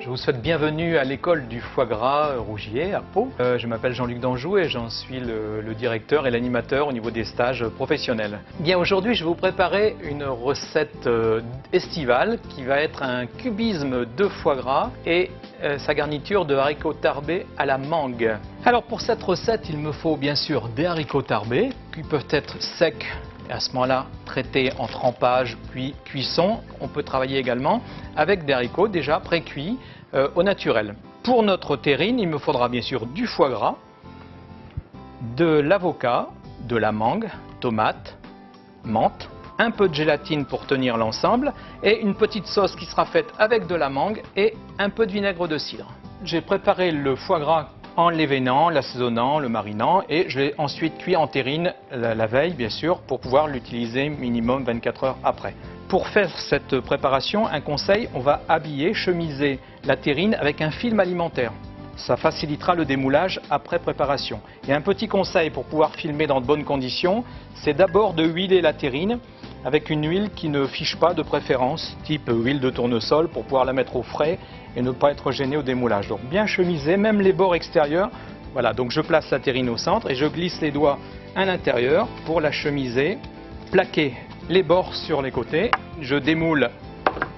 Je vous souhaite bienvenue à l'école du foie gras Rougier à Pau. Je m'appelle Jean-Luc Danjou et j'en suis le directeur et l'animateur au niveau des stages professionnels. Bien, aujourd'hui, je vais vous préparer une recette estivale qui va être un cubisme de foie gras et sa garniture de haricots tarbés à la mangue. Alors pour cette recette, il me faut bien sûr des haricots tarbés qui peuvent être secs et à ce moment-là traités en trempage puis cuisson. On peut travailler également avec des haricots déjà pré-cuits au naturel. Pour notre terrine, il me faudra bien sûr du foie gras, de l'avocat, de la mangue, tomate, menthe, un peu de gélatine pour tenir l'ensemble et une petite sauce qui sera faite avec de la mangue et un peu de vinaigre de cidre. J'ai préparé le foie gras en l'événant, l'assaisonnant, le marinant et je l'ai ensuite cuit en terrine la veille bien sûr pour pouvoir l'utiliser minimum 24 heures après. Pour faire cette préparation, un conseil, on va habiller, chemiser la terrine avec un film alimentaire. Ça facilitera le démoulage après préparation. Et un petit conseil pour pouvoir filmer dans de bonnes conditions, c'est d'abord de huiler la terrine avec une huile qui ne fiche pas de préférence, type huile de tournesol pour pouvoir la mettre au frais et ne pas être gêné au démoulage. Donc bien chemiser, même les bords extérieurs. Voilà, donc je place la terrine au centre et je glisse les doigts à l'intérieur pour la chemiser, plaquer les bords sur les côtés. Je démoule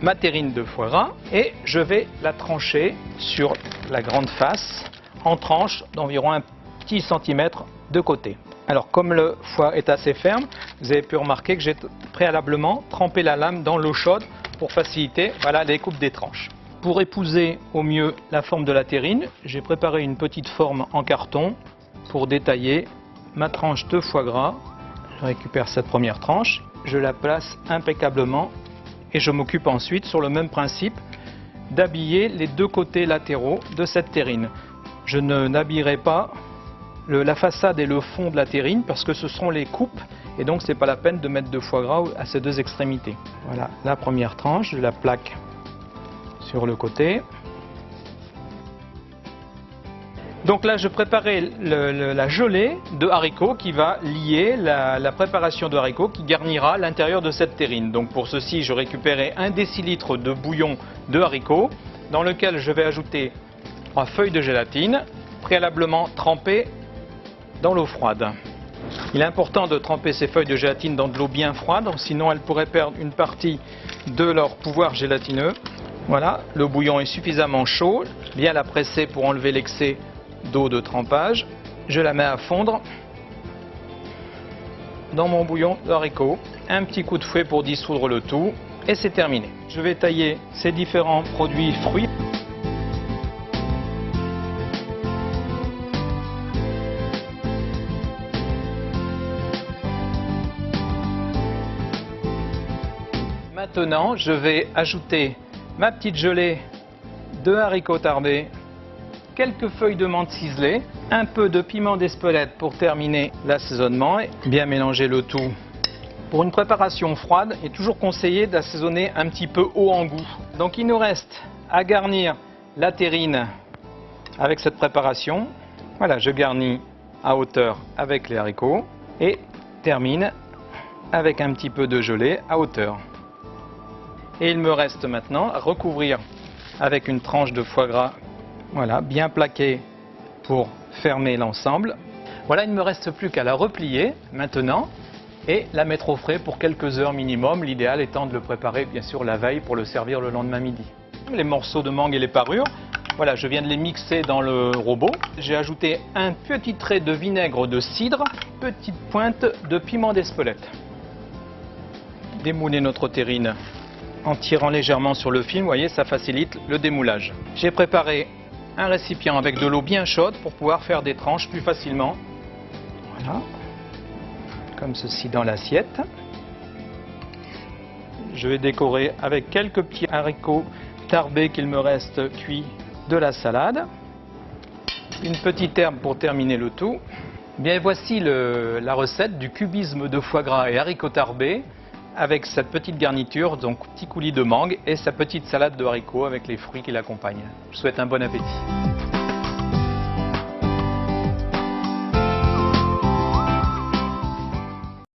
ma terrine de foie gras et je vais la trancher sur la grande face en tranches d'environ un petit centimètre de côté. Alors comme le foie est assez ferme, vous avez pu remarquer que j'ai préalablement trempé la lame dans l'eau chaude pour faciliter la découpe des tranches. Pour épouser au mieux la forme de la terrine, j'ai préparé une petite forme en carton pour détailler ma tranche de foie gras. Je récupère cette première tranche, je la place impeccablement et je m'occupe ensuite sur le même principe d'habiller les deux côtés latéraux de cette terrine. Je n'habillerai pas la façade et le fond de la terrine parce que ce seront les coupes et donc c'est pas la peine de mettre de foie gras à ces deux extrémités. Voilà la première tranche, je la plaque sur le côté. Donc là je préparais la gelée de haricots qui va lier la préparation de haricots qui garnira l'intérieur de cette terrine. Donc pour ceci je récupérais 1 décilitre de bouillon de haricots dans lequel je vais ajouter 3 feuilles de gélatine préalablement trempées dans l'eau froide. Il est important de tremper ces feuilles de gélatine dans de l'eau bien froide, sinon elles pourraient perdre une partie de leur pouvoir gélatineux. Voilà, le bouillon est suffisamment chaud, bien la presser pour enlever l'excès d'eau de trempage. Je la mets à fondre dans mon bouillon de haricots. Un petit coup de fouet pour dissoudre le tout et c'est terminé. Je vais tailler ces différents produits fruits. Maintenant, je vais ajouter ma petite gelée de haricots tarbés, quelques feuilles de menthe ciselées, un peu de piment d'Espelette pour terminer l'assaisonnement et bien mélanger le tout. Pour une préparation froide, il est toujours conseillé d'assaisonner un petit peu haut en goût. Donc il nous reste à garnir la terrine avec cette préparation. Voilà, je garnis à hauteur avec les haricots et termine avec un petit peu de gelée à hauteur. Et il me reste maintenant à recouvrir avec une tranche de foie gras, voilà, bien plaquée pour fermer l'ensemble. Voilà, il ne me reste plus qu'à la replier maintenant et la mettre au frais pour quelques heures minimum, l'idéal étant de le préparer bien sûr la veille pour le servir le lendemain midi. Les morceaux de mangue et les parures, voilà, je viens de les mixer dans le robot. J'ai ajouté un petit trait de vinaigre de cidre, petite pointe de piment d'Espelette. Démouler notre terrine en tirant légèrement sur le film, vous voyez, ça facilite le démoulage. J'ai préparé un récipient avec de l'eau bien chaude pour pouvoir faire des tranches plus facilement. Voilà, comme ceci dans l'assiette. Je vais décorer avec quelques petits haricots tarbés qu'il me reste cuits de la salade. Une petite herbe pour terminer le tout. Bien, voici la recette du cubisme de foie gras et haricots tarbés avec cette petite garniture, donc petit coulis de mangue et sa petite salade de haricots avec les fruits qui l'accompagnent. Je vous souhaite un bon appétit.